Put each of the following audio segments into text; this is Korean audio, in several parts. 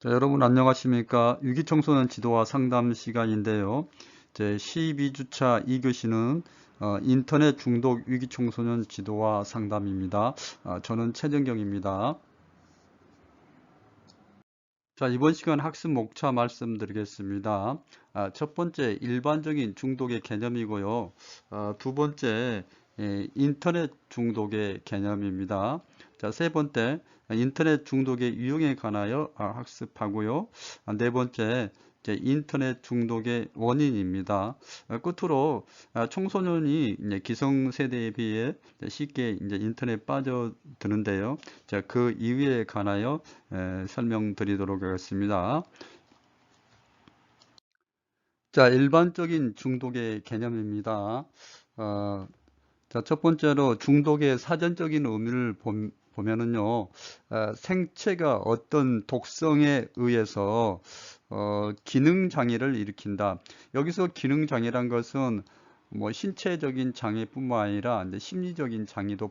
자, 여러분 안녕하십니까? 위기청소년 지도와 상담 시간인데요. 제 12주차 2교시는 인터넷 중독 위기청소년 지도와 상담입니다. 저는 최정경입니다. 자, 이번 시간 학습 목차 말씀드리겠습니다. 첫 번째, 일반적인 중독의 개념이고요. 두 번째, 인터넷 중독의 개념입니다. 자, 세 번째, 인터넷 중독의 유형에 관하여 학습하고요. 네 번째, 이제 인터넷 중독의 원인입니다. 끝으로 청소년이 이제 기성세대에 비해 쉽게 이제 인터넷 빠져드는데요. 자, 그 이유에 관하여 설명드리도록 하겠습니다. 자, 일반적인 중독의 개념입니다. 자, 첫 번째로 중독의 사전적인 의미를 보면은요, 생체가 어떤 독성에 의해서 기능 장애를 일으킨다. 여기서 기능 장애란 것은 뭐 신체적인 장애뿐만 아니라 이제 심리적인 장애도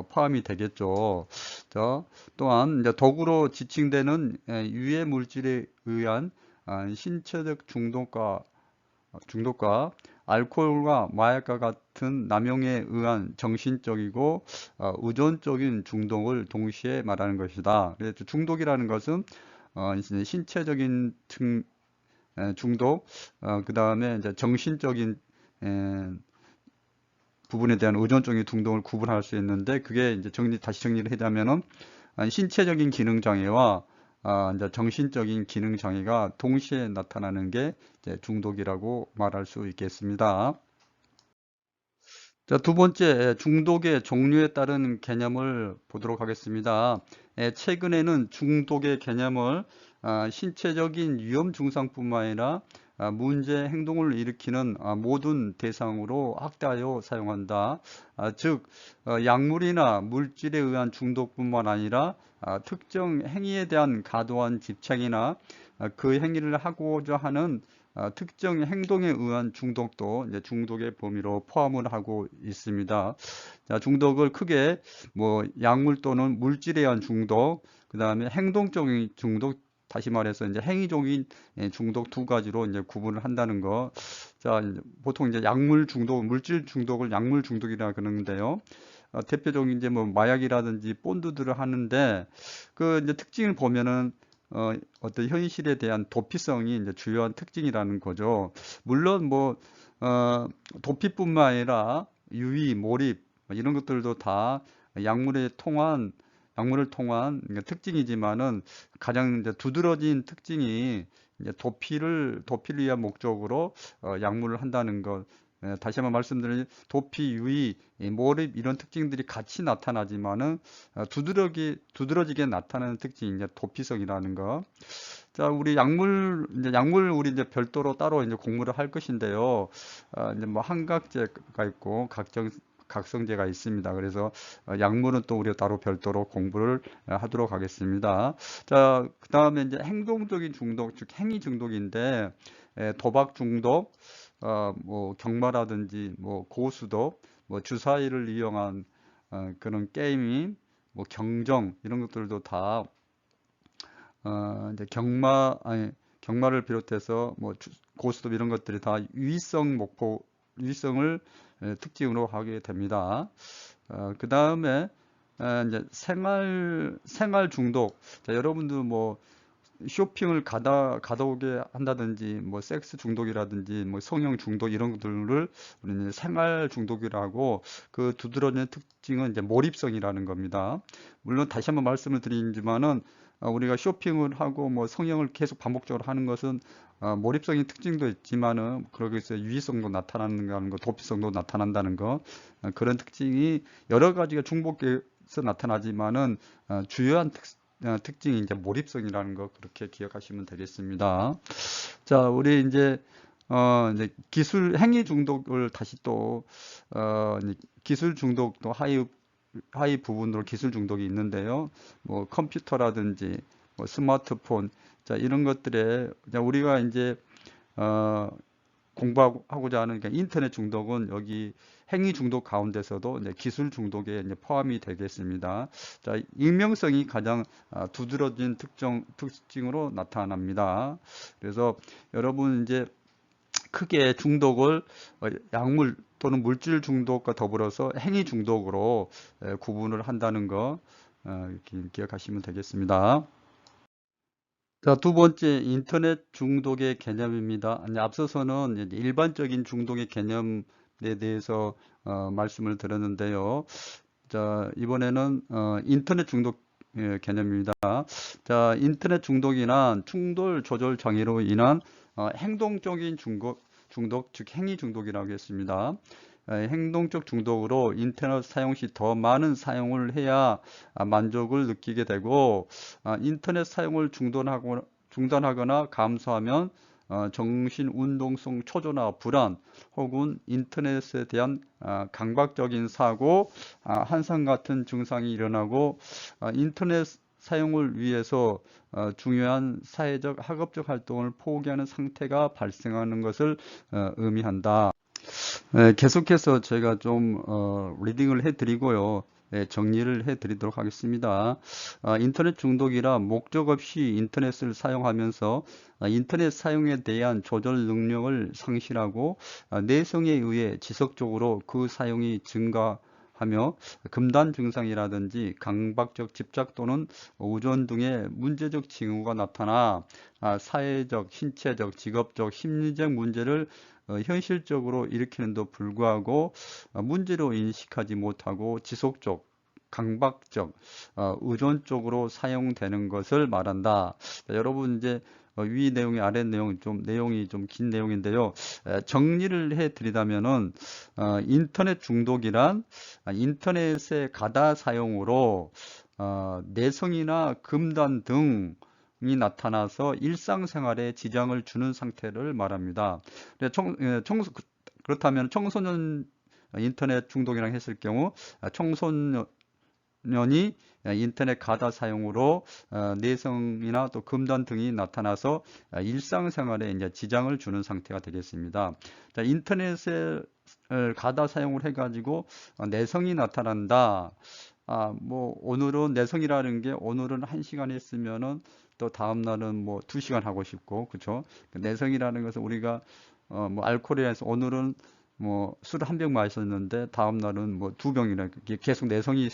포함이 되겠죠. 자, 또한 이제 덕으로 지칭되는 유해 물질에 의한 신체적 중독과 알코올과 마약과 같은 남용에 의한 정신적이고 의존적인 중독을 동시에 말하는 것이다. 그래서 중독이라는 것은 이제 신체적인 중독, 그 다음에 이제 정신적인 에, 부분에 대한 의존적인 중독을 구분할 수 있는데 그게 이제 다시 정리를 하자면은 신체적인 기능 장애와 이제 정신적인 기능 장애가 동시에 나타나는 게 이제 중독이라고 말할 수 있겠습니다. 자, 두 번째, 중독의 종류에 따른 개념을 보도록 하겠습니다. 최근에는 중독의 개념을 신체적인 위험 증상뿐만 아니라 문제 행동을 일으키는 모든 대상으로 확대하여 사용한다. 즉, 약물이나 물질에 의한 중독뿐만 아니라 특정 행위에 대한 과도한 집착이나 그 행위를 하고자 하는 특정 행동에 의한 중독도 이제 중독의 범위로 포함을 하고 있습니다. 자, 중독을 크게 뭐 약물 또는 물질에 의한 중독, 그 다음에 행동적인 중독, 다시 말해서 이제 행위적인 중독 두 가지로 이제 구분을 한다는 거. 자, 보통 이제 약물 중독, 물질 중독을 약물 중독이라 그러는데요. 대표적인 이제 뭐 마약이라든지 본드들을 하는데 그 이제 특징을 보면은 어떤 현실에 대한 도피성이 이제 주요한 특징이라는 거죠. 물론 뭐 도피뿐만 아니라 유의, 몰입 뭐 이런 것들도 다 약물에 통한 약물을 통한 특징이지만은 가장 이제 두드러진 특징이 이제 도피를 위한 목적으로 약물을 한다는 것. 다시 한번 말씀드리면 도피, 유의, 이 몰입 이런 특징들이 같이 나타나지만은 두드러지게 나타나는 특징이 이제 도피성이라는 거. 자, 우리 약물 우리 이제 별도로 따로 이제 공부를 할 것인데요. 이제 뭐 한각제가 있고 각성제가 있습니다. 그래서 약물은 또 우리가 따로 별도로 공부를 하도록 하겠습니다. 자, 그 다음에 이제 행동적인 중독, 즉 행위 중독인데 도박 중독, 뭐 경마라든지 뭐 고수도, 뭐 주사위를 이용한 그런 게이밍, 뭐 경정 이런 것들도 다 이제 경마를 비롯해서 뭐 고스톱 이런 것들이 다 유의성을 특징으로 하게 됩니다. 그 다음에 이제 생활 중독. 자, 여러분들 뭐 쇼핑을 가다 오게 한다든지 뭐 섹스 중독이라든지 뭐 성형 중독 이런 것들을 우리는 생활 중독이라고 그 두드러지는 특징은 이제 몰입성이라는 겁니다. 물론 다시 한번 말씀을 드리지만은 우리가 쇼핑을 하고 뭐 성형을 계속 반복적으로 하는 것은 몰입성의 특징도 있지만은 그러기서 유의성도 나타나는 거, 도피성도 나타난다는 거 그런 특징이 여러 가지가 중복해서 나타나지만은 주요한 특징이 이제 몰입성이라는 거 그렇게 기억하시면 되겠습니다. 자, 우리 이제 기술 행위 중독을 다시 또 이제 기술 중독도 하위 부분으로 기술 중독이 있는데요. 뭐 컴퓨터라든지 뭐 스마트폰 자 이런 것들에 우리가 이제 어, 공부하고자 하는 그러니까 인터넷 중독은 여기 행위 중독 가운데서도 이제 기술 중독에 이제 포함이 되겠습니다. 자, 익명성이 가장 두드러진 특징으로 나타납니다. 그래서 여러분 이제 크게 중독을 약물 또는 물질 중독과 더불어서 행위 중독으로 구분을 한다는 거 이렇게 기억하시면 되겠습니다. 자, 두 번째 인터넷 중독의 개념입니다. 앞서서는 이제 일반적인 중독의 개념에 대해서 말씀을 드렸는데요. 자, 이번에는 인터넷 중독 개념입니다. 자, 인터넷 중독이란 충돌 조절 장애로 인한 행동적인 중독, 즉 행위 중독이라고 했습니다. 행동적 중독으로 인터넷 사용 시 더 많은 사용을 해야 만족을 느끼게 되고 인터넷 사용을 중단하거나 감소하면 정신 운동성 초조나 불안 혹은 인터넷에 대한 강박적인 사고, 한상 같은 증상이 일어나고 인터넷 사용을 위해서 중요한 사회적 학업적 활동을 포기하는 상태가 발생하는 것을 의미한다. 계속해서 제가 좀 리딩을 해드리고요. 정리를 해드리도록 하겠습니다. 인터넷 중독이라 목적 없이 인터넷을 사용하면서 인터넷 사용에 대한 조절 능력을 상실하고 내성에 의해 지속적으로 그 사용이 증가하며 금단 증상이라든지 강박적 집착 또는 우존 등의 문제적 징후가 나타나 사회적, 신체적, 직업적, 심리적 문제를 현실적으로 일으키는데도 불구하고 문제로 인식하지 못하고 지속적, 강박적, 의존적으로 사용되는 것을 말한다. 자, 여러분 이제 위 내용이 아래 내용 내용이 좀 긴 내용인데요. 정리를 해드리자면은 인터넷 중독이란 인터넷의 가다 사용으로 내성이나 금단 등이 나타나서 일상생활에 지장을 주는 상태를 말합니다. 그렇다면 청소년 인터넷 중독이라고 했을 경우 청소년이 인터넷 가다 사용으로 내성이나 또 금단 등이 나타나서 일상생활에 이제 지장을 주는 상태가 되겠습니다. 자, 인터넷을 가다 사용을 해가지고 내성이 나타난다. 뭐 오늘은 내성이라는 게 오늘은 1시간 했으면은 또 다음 날은 뭐 2시간 하고 싶고 그렇죠? 내성이라는 것은 우리가 뭐 알코올에 해서 오늘은 뭐 술 한 병 마셨는데 다음 날은 뭐 2병이나 계속 내성이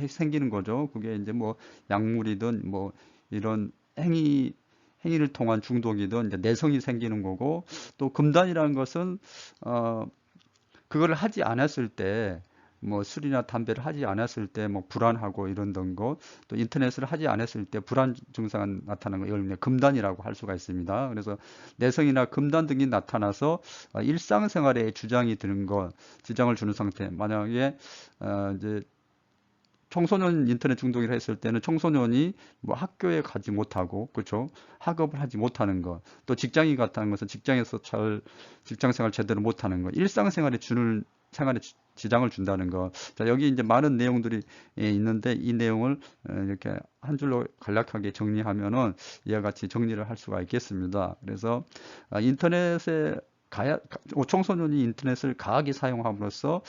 생기는 거죠. 그게 이제 뭐 약물이든 뭐 이런 행위를 통한 중독이든 이제 내성이 생기는 거고 또 금단이라는 것은 그걸 하지 않았을 때 뭐 술이나 담배를 하지 않았을 때 뭐 불안하고 이런 거, 또 인터넷을 하지 않았을 때 불안 증상이 나타나는 거, 이걸 금단이라고 할 수가 있습니다. 그래서 내성이나 금단 등이 나타나서 일상생활에 지장을 주는 상태. 만약에 이제 청소년 인터넷 중독이라 했을 때는 청소년이 뭐 학교에 가지 못하고 그렇죠, 학업을 하지 못하는 것, 또 직장인 같다는 것은 직장에서 직장 생활 제대로 못하는 것, 일상생활에 지장을 준다는 것. 자, 여기 이제 많은 내용들이 있는데 이 내용을 이렇게 한 줄로 간략하게 정리하면은 이와 같이 정리를 할 수가 있겠습니다. 그래서 인터넷에 청소년이 인터넷을 가하게 사용함으로써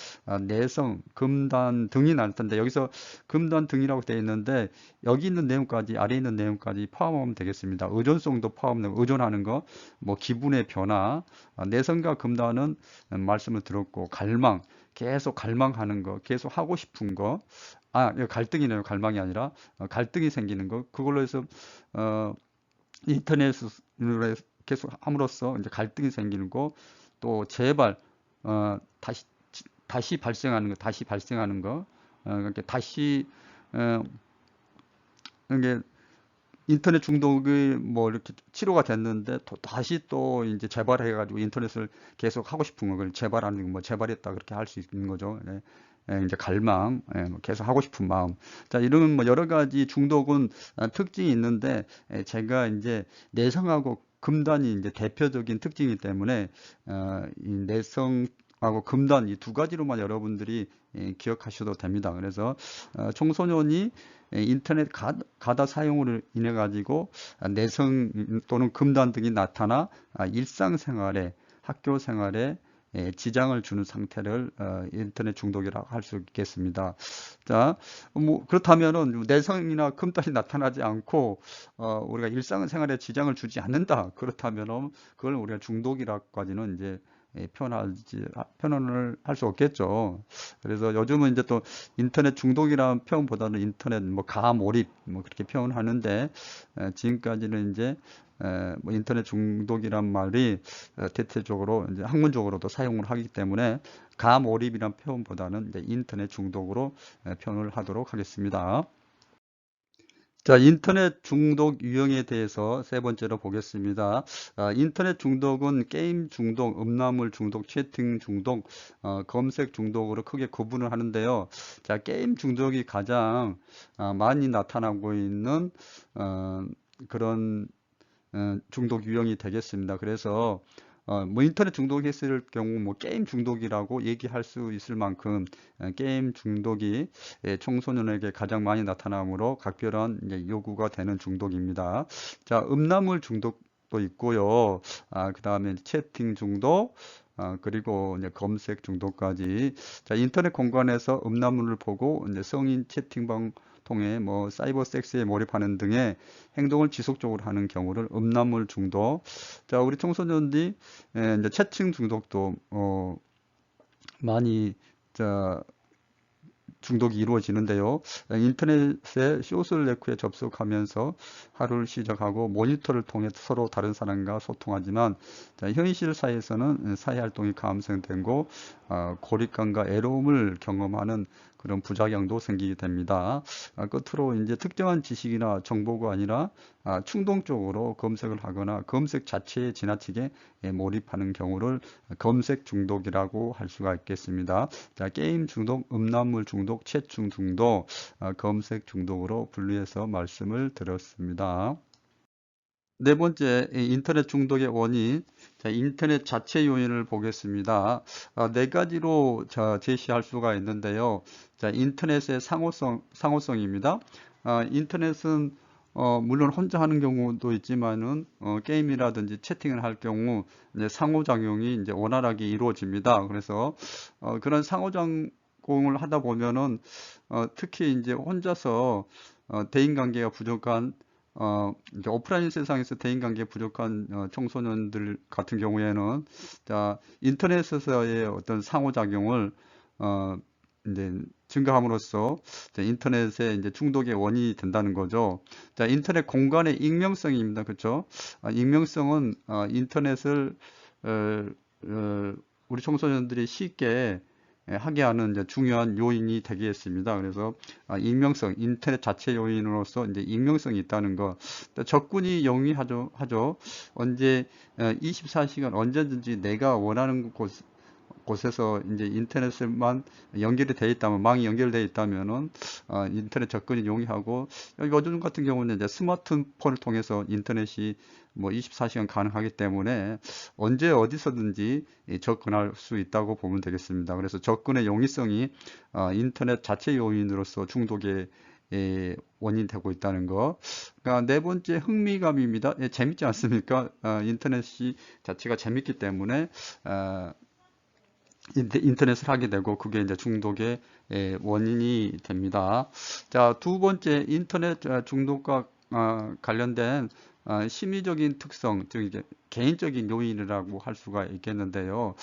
내성, 금단 등이 날 텐데 여기서 금단 등이라고 되어 있는데 여기 있는 내용까지 아래 있는 내용까지 포함하면 되겠습니다. 의존성도 포함되고 의존하는 거, 뭐 기분의 변화, 내성과 금단은 말씀을 들었고 갈망, 계속 갈망하는 거, 계속 하고 싶은 거, 이거 갈등이네요. 갈망이 아니라 갈등이 생기는 거, 그걸로 해서 인터넷으로 계속 함으로써 이제 갈등이 생기는 거, 또 재발, 다시 발생하는 거, 이렇게 다시 이게 인터넷 중독이 뭐 이렇게 치료가 됐는데 다시 또 이제 재발해가지고 인터넷을 계속 하고 싶은 걸 재발하는 거, 뭐 재발했다 그렇게 할 수 있는 거죠. 네. 이제 갈망, 뭐 계속 하고 싶은 마음. 자, 이런 뭐 여러 가지 중독은 특징이 있는데 제가 이제 내성하고 금단이 이제 대표적인 특징이기 때문에 이 내성하고 금단 이 두 가지로만 여러분들이 기억하셔도 됩니다. 그래서 청소년이 인터넷 가다 사용으로 인해 가지고 내성 또는 금단 등이 나타나 일상생활에 학교 생활에 지장을 주는 상태를 인터넷 중독이라고 할 수 있겠습니다. 자, 뭐 그렇다면은 내성이나 금달이 나타나지 않고 우리가 일상생활에 지장을 주지 않는다. 그렇다면은 그걸 우리가 중독이라고까지는 이제 표현을 할 수 없겠죠. 그래서 요즘은 이제 또 인터넷 중독이라는 표현보다는 인터넷 뭐 가몰입 뭐 그렇게 표현하는데 지금까지는 이제 뭐 인터넷 중독이란 말이 대체적으로 이제 학문적으로도 사용을 하기 때문에 가몰입이란 표현보다는 이제 인터넷 중독으로 표현을 하도록 하겠습니다. 자, 인터넷 중독 유형에 대해서 세 번째로 보겠습니다. 인터넷 중독은 게임 중독, 음란물 중독, 채팅 중독, 검색 중독으로 크게 구분을 하는데요. 자, 게임 중독이 가장 많이 나타나고 있는 그런 중독 유형이 되겠습니다. 그래서 뭐 인터넷 중독했을 경우 뭐 게임 중독이라고 얘기할 수 있을 만큼 게임 중독이 청소년에게 가장 많이 나타나므로 각별한 이제 요구가 되는 중독입니다. 자, 음란물 중독도 있고요. 그 다음에 채팅 중독, 그리고 이제 검색 중독까지. 자, 인터넷 공간에서 음란물을 보고 이제 성인 채팅방 통해 뭐 사이버 섹스에 몰입하는 등의 행동을 지속적으로 하는 경우를 음란물 중독. 자, 우리 청소년들이 이제 채팅 중독도 많이 자, 중독이 이루어지는데요. 인터넷에 소셜 네트워크에 접속하면서 하루를 시작하고 모니터를 통해 서로 다른 사람과 소통하지만 현실 사회에서는 사회 활동이 감소되고 고립감과 애로움을 경험하는 그런 부작용도 생기게 됩니다. 끝으로 이제 특정한 지식이나 정보가 아니라 충동적으로 검색을 하거나 검색 자체에 지나치게 몰입하는 경우를 검색 중독이라고 할 수가 있겠습니다. 자, 게임 중독, 음란물 중독, 채팅 중독, 검색 중독으로 분류해서 말씀을 드렸습니다. 네 번째, 인터넷 중독의 원인. 자, 인터넷 자체 요인을 보겠습니다. 네 가지로 제시할 수가 있는데요. 자, 인터넷의 상호성입니다. 인터넷은 물론 혼자 하는 경우도 있지만은 게임이라든지 채팅을 할 경우 이제 상호작용이 이제 원활하게 이루어집니다. 그래서 그런 상호작용을 하다 보면은 특히 이제 혼자서 대인관계가 부족한 이제 오프라인 세상에서 대인관계 부족한 청소년들 같은 경우에는 자, 인터넷에서의 어떤 상호작용을 어, 이제 증가함으로써 자, 인터넷의 이제 중독의 원인이 된다는 거죠. 자, 인터넷 공간의 익명성입니다. 그렇죠? 익명성은 인터넷을 어, 우리 청소년들이 쉽게 하게 하는 이제 중요한 요인이 되겠습니다. 그래서 익명성, 인터넷 자체 요인으로서 이제 익명성이 있다는 거. 접근이 용이하죠. 언제 24시간 언제든지 내가 원하는 곳에서 이제 인터넷만 연결이 되어 있다면, 망이 연결되어 있다면은 인터넷 접근이 용이하고, 요즘 같은 경우는 이제 스마트폰을 통해서 인터넷이 뭐 24시간 가능하기 때문에 언제 어디서든지 접근할 수 있다고 보면 되겠습니다. 그래서 접근의 용이성이 인터넷 자체 요인으로서 중독의 원인이 되고 있다는 거. 그러니까 네 번째 흥미감입니다. 재밌지 않습니까? 인터넷이 자체가 재밌기 때문에 인터넷을 하게 되고 그게 이제 중독의 원인이 됩니다. 자, 두 번째 인터넷 중독과 관련된 심리적인 특성, 즉 이제 개인적인 요인이라고 할 수가 있겠는데요.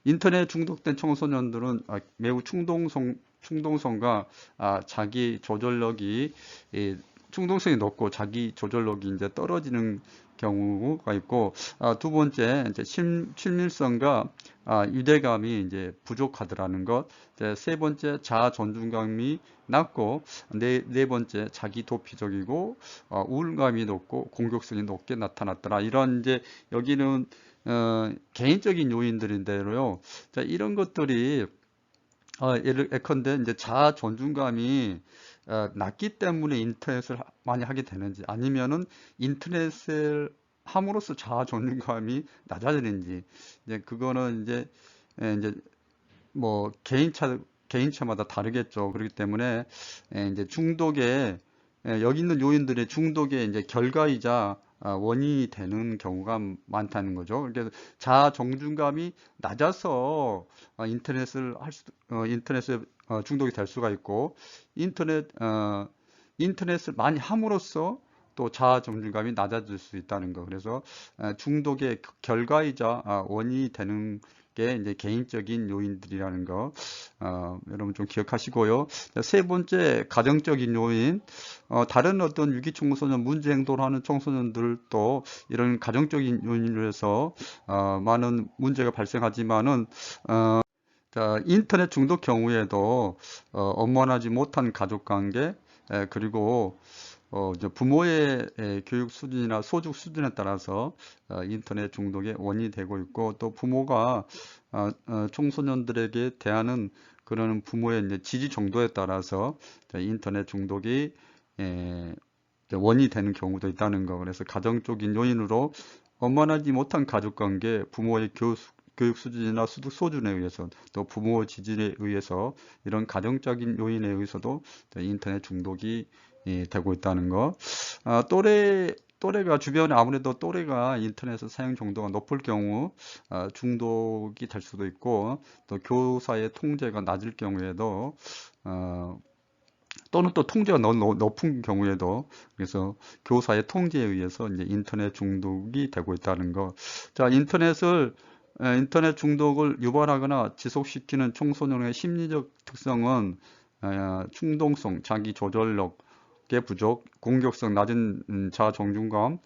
인터넷 중독된 청소년들은 매우 충동성과 자기 조절력이 충동성이 높고 자기 조절력이 이제 떨어지는 경우가 있고, 두 번째 이제 친밀성과 유대감이 이제 부족하더라는 것. 이제 세 번째 자아 존중감이 낮고, 네 번째 자기 도피적이고 우울감이 높고 공격성이 높게 나타났더라. 이런 이제 여기는 개인적인 요인들인데요. 자, 이런 것들이 예컨대 이제 자아 존중감이 낮기 때문에 인터넷을 많이 하게 되는지 아니면은 인터넷을 함으로써 자아 존중감이 낮아지는지 이제 그거는 이제 뭐 개인차마다 다르겠죠. 그렇기 때문에 이제 중독의 여기 있는 요인들의 중독의 이제 결과이자 원인이 되는 경우가 많다는 거죠. 그래서 자아 정중감이 낮아서 인터넷에 중독이 될 수가 있고, 인터넷 인터넷을 많이 함으로써 또 자아 정중감이 낮아질 수 있다는 거. 그래서 중독의 결과이자 원인이 되는 게 이제 개인적인 요인들이라는 거, 여러분 좀 기억하시고요. 세 번째, 가정적인 요인. 다른 어떤 위기 청소년, 문제 행동을 하는 청소년들도 이런 가정적인 요인으로 해서 많은 문제가 발생하지만은 자, 인터넷 중독 경우에도 원만하지 못한 가족 관계, 그리고 이제 부모의 교육 수준이나 소득 수준에 따라서 인터넷 중독의 원인이 되고 있고, 또 부모가 청소년들에게 대하는 그런 부모의 이제 지지 정도에 따라서 인터넷 중독이 이제 원인이 되는 경우도 있다는 거. 그래서 가정적인 요인으로 원만하지 못한 가족 관계, 부모의 교육 수준이나 소득 수준에 의해서, 또 부모 지지에 의해서, 이런 가정적인 요인에 의해서도 인터넷 중독이 되고 있다는 거. 또래가 주변에 아무래도 또래가 인터넷 사용 정도가 높을 경우 중독이 될 수도 있고, 또 교사의 통제가 낮을 경우에도 또는 또 통제가 너무 높은 경우에도, 그래서 교사의 통제에 의해서 이제 인터넷 중독이 되고 있다는 거. 자, 인터넷 중독을 유발하거나 지속시키는 청소년의 심리적 특성은 충동성, 자기 조절력의 부족, 공격성, 낮은 자아 정중감,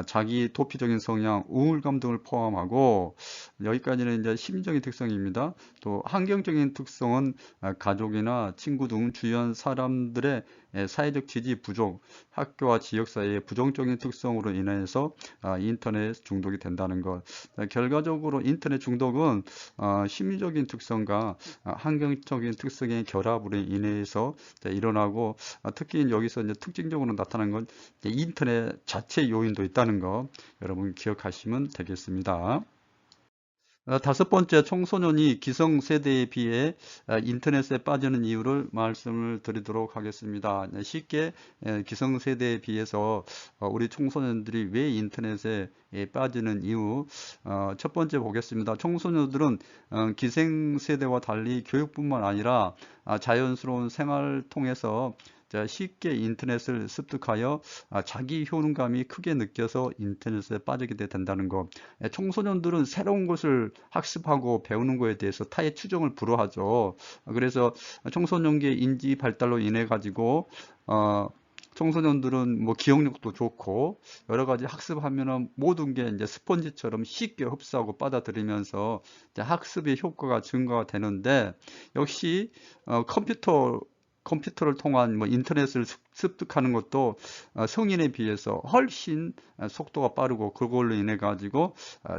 자기 도피적인 성향, 우울감 등을 포함하고, 여기까지는 이제 심리적인 특성입니다. 또 환경적인 특성은 가족이나 친구 등 주변 사람들의 사회적 지지 부족, 학교와 지역사회의 부정적인 특성으로 인해서 인터넷 중독이 된다는 것. 결과적으로 인터넷 중독은 심리적인 특성과 환경적인 특성의 결합으로 인해서 일어나고, 특히 여기서 이제 특징적으로 나타나는 건 이제 인터넷 자체 요인도 있다는 거 여러분 기억하시면 되겠습니다. 다섯 번째, 청소년이 기성세대에 비해 인터넷에 빠지는 이유를 말씀을 드리도록 하겠습니다. 쉽게 기성세대에 비해서 우리 청소년들이 왜 인터넷에 빠지는 이유, 첫 번째 보겠습니다. 청소년들은 기생세대와 달리 교육뿐만 아니라 자연스러운 생활을 통해서 쉽게 인터넷을 습득하여 자기 효능감이 크게 느껴서 인터넷에 빠지게 된다는 것. 청소년들은 새로운 것을 학습하고 배우는 것에 대해서 타의 추종을 불허하죠. 그래서 청소년기의 인지 발달로 인해 가지고 청소년들은 뭐 기억력도 좋고 여러 가지 학습하면은 모든 게 이제 스펀지처럼 쉽게 흡수하고 받아들이면서 이제 학습의 효과가 증가가 되는데, 역시 컴퓨터를 통한 뭐 인터넷을 습득하는 것도 성인에 비해서 훨씬 속도가 빠르고, 그걸로 인해 가지고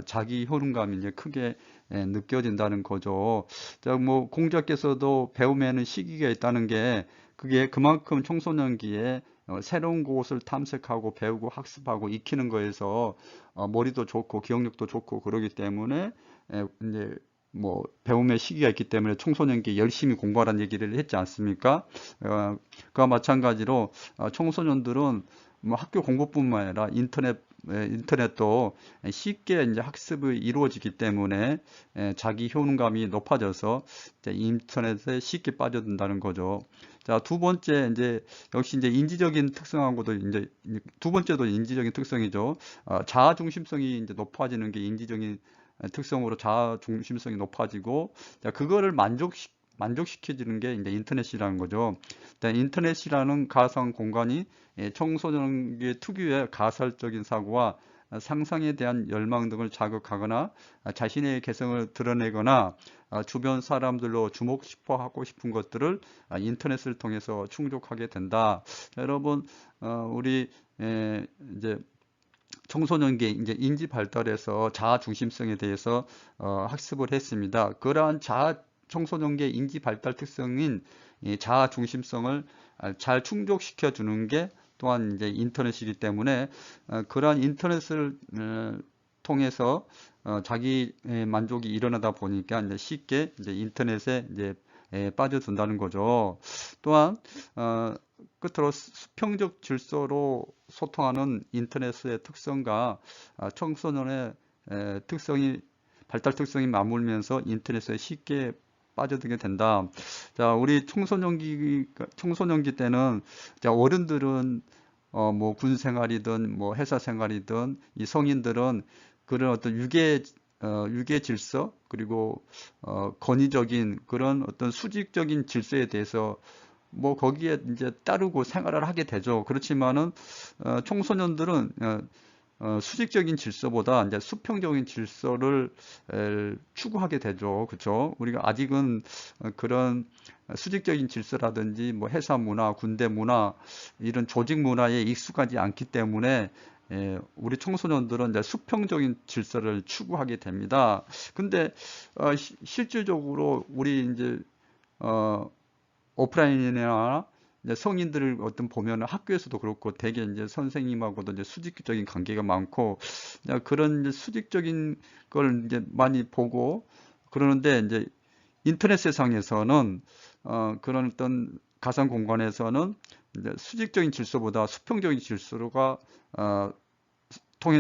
자기 효능감이 이제 크게 느껴진다는 거죠. 자, 뭐 공자께서도 배움에는 시기가 있다는 게, 그게 그만큼 청소년기에 새로운 곳을 탐색하고 배우고 학습하고 익히는 거에서 머리도 좋고 기억력도 좋고 그러기 때문에 이제 뭐 배움의 시기가 있기 때문에 청소년기에 열심히 공부하라는 얘기를 했지 않습니까? 그와 마찬가지로 청소년들은 뭐 학교 공부뿐만 아니라 인터넷도 쉽게 이제 학습이 이루어지기 때문에 자기 효능감이 높아져서 이제 인터넷에 쉽게 빠져든다는 거죠. 자, 두 번째, 이제 역시 이제 인지적인 특성하고도 이제 두 번째도 인지적인 특성이죠. 자아 중심성이 이제 높아지는 게 인지적인 특성으로 자아 중심성이 높아지고, 자, 그거를 만족시켜주는 게 이제 인터넷이라는 거죠. 인터넷이라는 가상 공간이 청소년기 특유의 가설적인 사고와 상상에 대한 열망 등을 자극하거나 자신의 개성을 드러내거나 주변 사람들로 주목하고 싶은 것들을 인터넷을 통해서 충족하게 된다. 자, 여러분, 우리 이제 청소년기 이제 인지 발달에서 자아 중심성에 대해서 학습을 했습니다. 그러한 청소년기의 인지 발달 특성인 이 자아 중심성을 잘 충족시켜 주는 게 또한 이제 인터넷이기 때문에 그러한 인터넷을 통해서 자기 만족이 일어나다 보니까 이제 쉽게 이제 인터넷에 이제 빠져든다는 거죠. 또한 끝으로 수평적 질서로 소통하는 인터넷의 특성과 청소년의 발달 특성이 맞물면서 인터넷에 쉽게 빠져들게 된다. 자, 우리 청소년기 때는, 자, 어른들은 뭐 군 생활이든 뭐 회사 생활이든 이 성인들은 그런 어떤 유계 질서 그리고 권위적인 그런 어떤 수직적인 질서에 대해서 뭐 거기에 이제 따르고 생활을 하게 되죠. 그렇지만은 청소년들은 수직적인 질서보다 이제 수평적인 질서를 추구하게 되죠. 그렇죠? 우리가 아직은 그런 수직적인 질서라든지 뭐 회사 문화, 군대 문화 이런 조직 문화에 익숙하지 않기 때문에 우리 청소년들은 이제 수평적인 질서를 추구하게 됩니다. 근데 실질적으로 우리 이제 어, 오프라인이나 이제 성인들을 어떤 보면은 학교에서도 그렇고 대개 이제 선생님하고도 이제 수직적인 관계가 많고 이제 그런 이제 수직적인 걸 이제 많이 보고 그러는데 이제 인터넷 세상에서는 그런 어떤 가상 공간에서는 이제 수직적인 질서보다 수평적인 질서가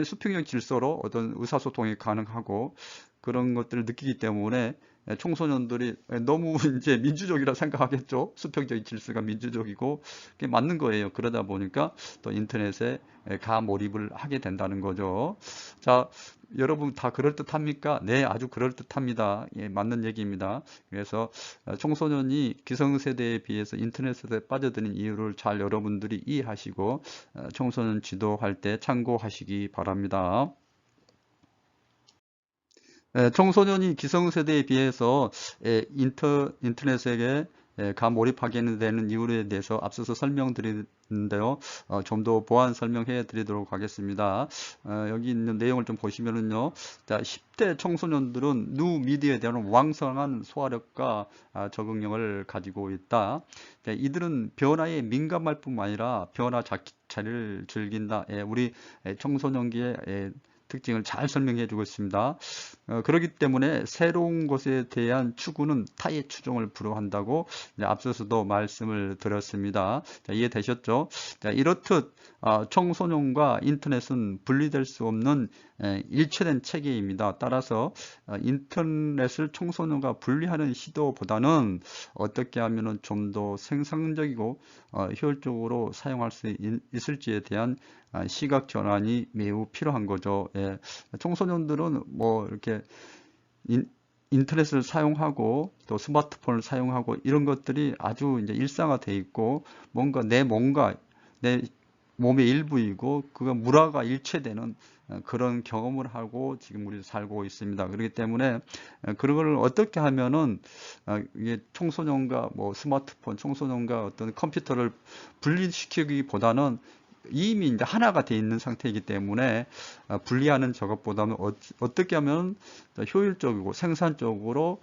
수평적 질서로 어떤 의사소통이 가능하고 그런 것들을 느끼기 때문에 청소년들이 너무 이제 민주적이라 생각하겠죠. 수평적인 질서가 민주적이고 그게 맞는 거예요. 그러다 보니까 또 인터넷에 가몰입을 하게 된다는 거죠. 자, 여러분 다 그럴듯합니까? 네, 아주 그럴듯합니다. 예, 맞는 얘기입니다. 그래서 청소년이 기성세대에 비해서 인터넷에 빠져드는 이유를 잘 여러분들이 이해하시고 청소년 지도할 때 참고하시기 바랍니다. 청소년이 기성세대에 비해서 인터넷에 가몰입하게 되는 이유에 대해서 앞서서 설명드리는데요. 좀 더 보완 설명해 드리도록 하겠습니다. 여기 있는 내용을 좀 보시면은요. 자, 10대 청소년들은 누 미디어에 대한 왕성한 소화력과 적응력을 가지고 있다. 자, 이들은 변화에 민감할 뿐만 아니라 변화 자체를 즐긴다. 우리 청소년기에 특징을 잘 설명해 주고 있습니다. 그렇기 때문에 새로운 것에 대한 추구는 타의 추종을 불허한다고 앞서서도 말씀을 드렸습니다. 자, 이해되셨죠? 자, 이렇듯 청소년과 인터넷은 분리될 수 없는 일체된 체계입니다. 따라서 인터넷을 청소년과 분리하는 시도보다는 어떻게 하면 좀 더 생산적이고 효율적으로 사용할 수 있을지에 대한 시각 전환이 매우 필요한 거죠. 예. 청소년들은 뭐 이렇게 인터넷을 사용하고 또 스마트폰을 사용하고 이런 것들이 아주 이제 일상화돼 있고 뭔가 내 몸의 일부이고 그가 물화가 일체되는 그런 경험을 하고 지금 우리 살고 있습니다. 그렇기 때문에 그런 걸 어떻게 하면은 이게 청소년과 뭐 스마트폰, 청소년과 어떤 컴퓨터를 분리시키기보다는 이미 이제 하나가 돼 있는 상태이기 때문에 분리하는 작업보다는 어떻게 하면 효율적이고 생산적으로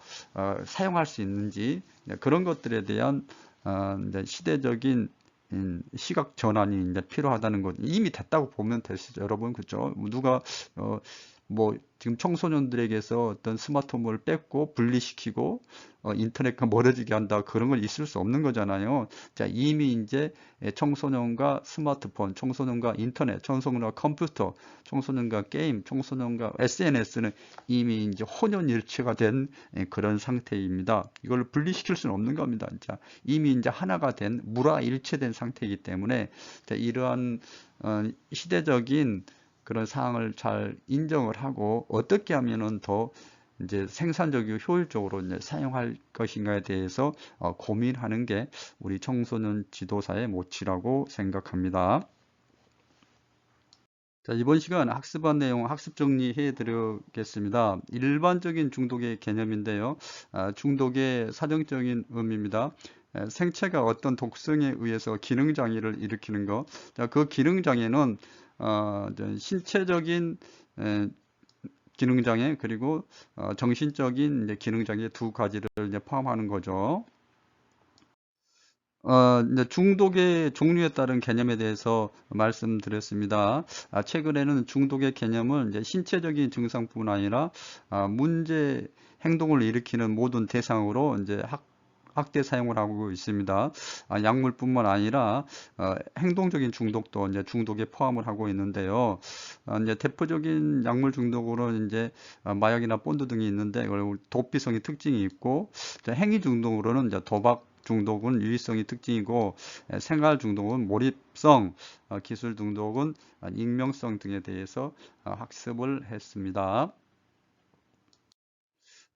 사용할 수 있는지 그런 것들에 대한 이제 시대적인 시각 전환이 이제 필요하다는 것 이미 됐다고 보면 되시죠, 여러분. 그죠? 누가 뭐 지금 청소년들에게서 어떤 스마트폰을 뺏고 분리시키고 인터넷과 멀어지게 한다 그런 건 있을 수 없는 거잖아요. 자, 이미 이제 청소년과 스마트폰, 청소년과 인터넷, 청소년과 컴퓨터, 청소년과 게임, 청소년과 SNS는 이미 이제 혼연일체가 된 그런 상태입니다. 이걸 분리시킬 수는 없는 겁니다. 자, 이미 이제 하나가 된 물화일체된 상태이기 때문에 자, 이러한 시대적인 그런 상황을 잘 인정을 하고 어떻게 하면은 더 이제 생산적이고 효율적으로 이제 사용할 것인가에 대해서 고민하는 게 우리 청소년 지도사의 모치라고 생각합니다. 자, 이번 시간 학습한 내용 학습 정리해 드리겠습니다. 일반적인 중독의 개념인데요. 중독의 사정적인 의미입니다. 생체가 어떤 독성에 의해서 기능 장애를 일으키는 것. 자, 그 기능 장애는 신체적인 기능 장애 그리고 정신적인 기능 장애 두 가지를 이제 포함하는 거죠. 이제 중독의 종류에 따른 개념에 대해서 말씀드렸습니다. 최근에는 중독의 개념은 이제 신체적인 증상뿐 아니라 문제 행동을 일으키는 모든 대상으로 이제 확대 사용을 하고 있습니다. 약물뿐만 아니라 행동적인 중독도 이제 중독에 포함을 하고 있는데요. 이제 대표적인 약물 중독으로는 이제 마약이나 본드 등이 있는데 이걸 도피성이 특징이 있고, 행위 중독으로는 이제 도박 중독은 유의성이 특징이고, 생활 중독은 몰입성, 기술 중독은 익명성 등에 대해서 학습을 했습니다.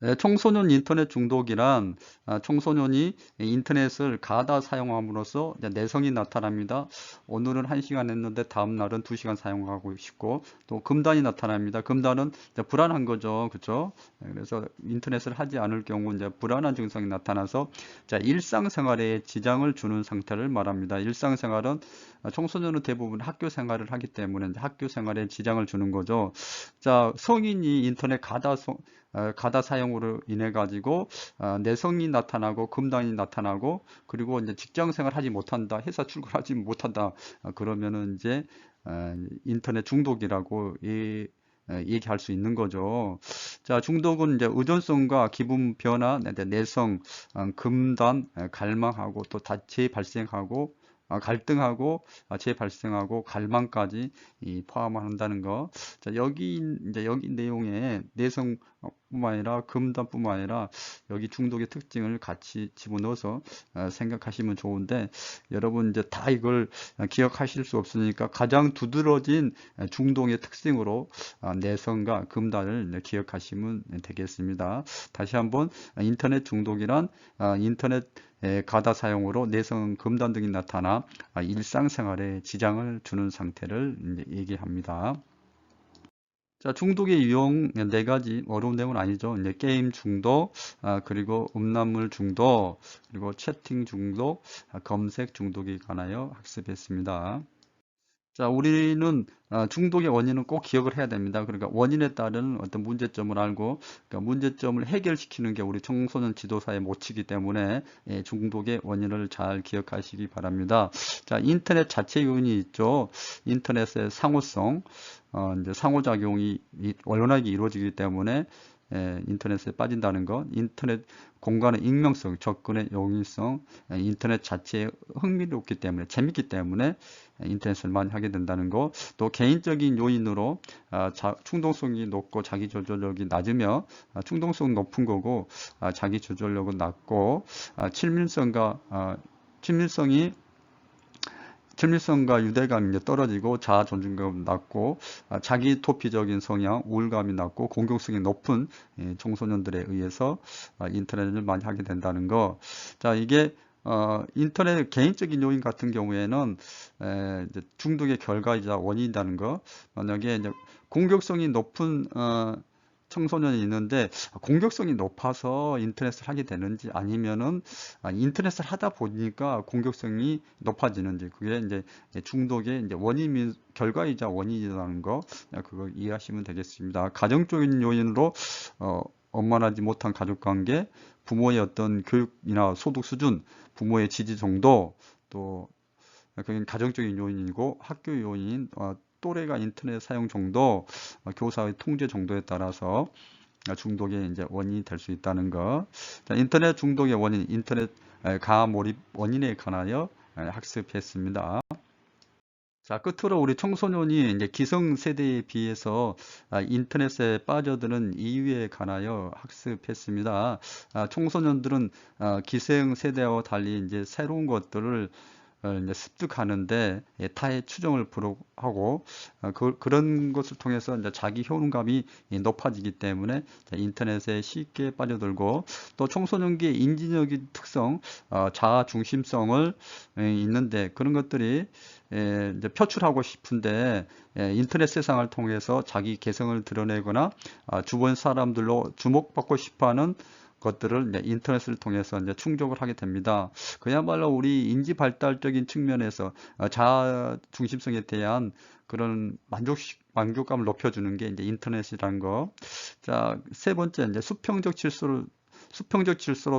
네, 청소년 인터넷 중독이란 청소년이 인터넷을 가다 사용함으로써 이제 내성이 나타납니다. 오늘은 1시간 했는데 다음 날은 2시간 사용하고 싶고, 또 금단이 나타납니다. 금단은 이제 불안한 거죠. 그렇죠? 그래서 인터넷을 하지 않을 경우 이제 불안한 증상이 나타나서 자, 일상생활에 지장을 주는 상태를 말합니다. 일상생활은 청소년은 대부분 학교 생활을 하기 때문에 이제 학교 생활에 지장을 주는 거죠. 자, 성인이 인터넷 가다 사용으로 인해 가지고 내성이 나타나고 금단이 나타나고, 그리고 이제 직장 생활 하지 못한다, 회사 출근하지 못한다, 그러면은 이제 인터넷 중독이라고 얘기할 수 있는 거죠. 자, 중독은 이제 의존성과 기분 변화, 내성, 금단, 갈망하고 또 재발생하고 갈등하고 재발생하고 갈망까지 포함한다는 거. 자, 여기 내용에 내성뿐만 아니라 금단뿐만 아니라 여기 중독의 특징을 같이 집어넣어서 생각하시면 좋은데, 여러분 이제 다 이걸 기억하실 수 없으니까 가장 두드러진 중독의 특징으로 내성과 금단을 기억하시면 되겠습니다. 다시 한번 인터넷 중독이란 인터넷 가다 사용으로 내성, 금단 등이 나타나 일상생활에 지장을 주는 상태를 이제 얘기합니다. 자, 중독의 유형 4가지, 어려운 내용은 아니죠. 이제 게임 중독, 그리고 음란물 중독, 그리고 채팅 중독, 검색 중독에 관하여 학습했습니다. 자, 우리는 중독의 원인은 꼭 기억을 해야 됩니다. 그러니까 원인에 따른 어떤 문제점을 알고, 그러니까 문제점을 해결시키는 게 우리 청소년 지도사의 모치기 때문에 중독의 원인을 잘 기억하시기 바랍니다. 자, 인터넷 자체 요인이 있죠. 인터넷의 상호성, 이제 상호작용이 원활하게 이루어지기 때문에 인터넷에 빠진다는 것, 인터넷 공간의 익명성, 접근의 용이성, 인터넷 자체에 흥미롭기 때문에, 재밌기 때문에 인터넷을 많이 하게 된다는 것, 또 개인적인 요인으로 충동성이 높고 자기 조절력이 낮으며 충동성 높은 거고 자기 조절력은 낮고 친밀성과 유대감이 떨어지고 자아 존중감이 낮고 자기 도피적인 성향, 우울감이 낮고 공격성이 높은 청소년들에 의해서 인터넷을 많이 하게 된다는 거. 자, 이게 인터넷 개인적인 요인 같은 경우에는 이제 중독의 결과이자 원인이라는 거. 만약에 이제 공격성이 높은 청소년이 있는데 공격성이 높아서 인터넷을 하게 되는지, 아니면은 인터넷을 하다 보니까 공격성이 높아지는지, 그게 이제 중독의 이제 결과이자 원인이라는 거, 그걸 이해하시면 되겠습니다. 가정적인 요인으로 원만하지 못한 가족관계, 부모의 어떤 교육이나 소득 수준, 부모의 지지 정도, 또 그건 가정적인 요인이고, 학교 요인, 또래가 인터넷 사용 정도, 교사의 통제 정도에 따라서 중독의 이제 원인이 될 수 있다는 거. 자, 인터넷 중독의 원인, 인터넷 가몰입 원인에 관하여 학습했습니다. 자, 끝으로 우리 청소년이 이제 기성세대에 비해서 인터넷에 빠져드는 이유에 관하여 학습했습니다. 청소년들은 기성세대와 달리 이제 새로운 것들을 이제 습득하는데 타의 추종을 부록하고 그런 것을 통해서 이제 자기 효능감이 높아지기 때문에 인터넷에 쉽게 빠져들고, 또 청소년기의 인지적인 특성, 자아 중심성을 있는데 그런 것들이 이제 표출하고 싶은데 인터넷 세상을 통해서 자기 개성을 드러내거나 주변 사람들로 주목받고 싶어하는 것들을 인터넷을 통해서 이제 충족을 하게 됩니다. 그야말로 우리 인지 발달적인 측면에서 자아 중심성에 대한 그런 만족감을 높여주는 게 이제 인터넷이라는 거. 자, 세 번째, 이제 수평적 질서로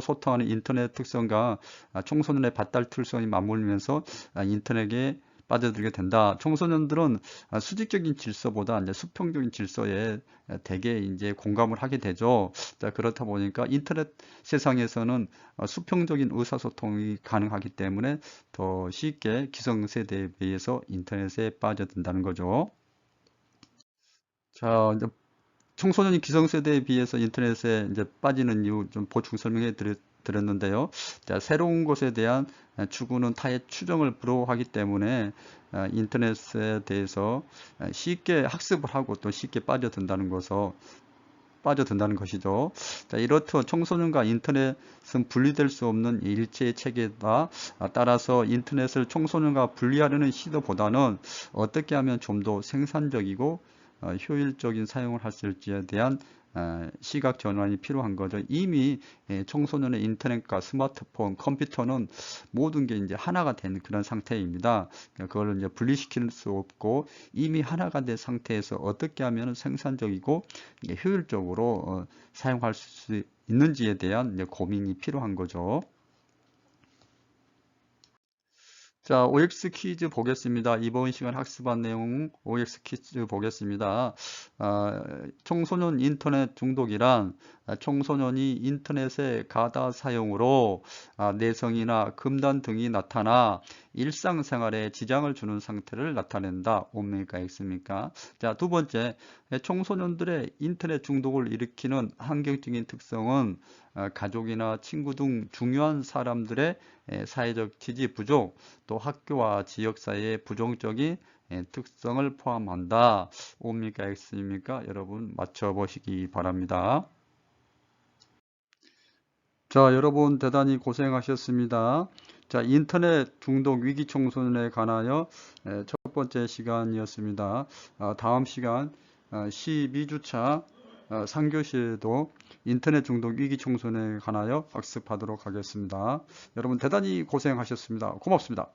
소통하는 인터넷 특성과 청소년의 발달 특성이 맞물리면서 인터넷에 빠져들게 된다. 청소년들은 수직적인 질서보다 이제 수평적인 질서에 대개 이제 공감을 하게 되죠. 자, 그렇다 보니까 인터넷 세상에서는 수평적인 의사소통이 가능하기 때문에 더 쉽게 기성세대에 비해서 인터넷에 빠져든다는 거죠. 자, 이제 청소년이 기성세대에 비해서 인터넷에 이제 빠지는 이유 좀 보충 설명해 드렸는데요. 자, 새로운 것에 대한 추구는 타의 추정을 불허하기 때문에 인터넷에 대해서 쉽게 학습을 하고 또 쉽게 빠져든다는 것이죠. 자, 이렇듯 청소년과 인터넷은 분리될 수 없는 일체의 체계다. 따라서 인터넷을 청소년과 분리하려는 시도보다는 어떻게 하면 좀 더 생산적이고 효율적인 사용을 할 수 있을지에 대한 시각 전환이 필요한 거죠. 이미 청소년의 인터넷과 스마트폰, 컴퓨터는 모든 게 이제 하나가 된 그런 상태입니다. 그걸 이제 분리시킬 수 없고 이미 하나가 된 상태에서 어떻게 하면 생산적이고 효율적으로 사용할 수 있는지에 대한 이제 고민이 필요한 거죠. 자, OX 퀴즈 보겠습니다. 이번 시간 학습한 내용 OX 퀴즈 보겠습니다. 청소년 인터넷 중독이란 청소년이 인터넷의 가다 사용으로 내성이나 금단 등이 나타나 일상생활에 지장을 주는 상태를 나타낸다. 옵니까 X입니까? 자, 두 번째, 청소년들의 인터넷 중독을 일으키는 환경적인 특성은 가족이나 친구 등 중요한 사람들의 사회적 지지 부족, 또 학교와 지역 사이의 부정적인 특성을 포함한다. O입니까? X입니까? 여러분 맞춰보시기 바랍니다. 자, 여러분 대단히 고생하셨습니다. 자, 인터넷 중독 위기 청소년에 관하여 첫 번째 시간이었습니다. 다음 시간 12주차 3교시에도 인터넷 중독 위기 청소년에 관하여 학습하도록 하겠습니다. 여러분 대단히 고생하셨습니다. 고맙습니다.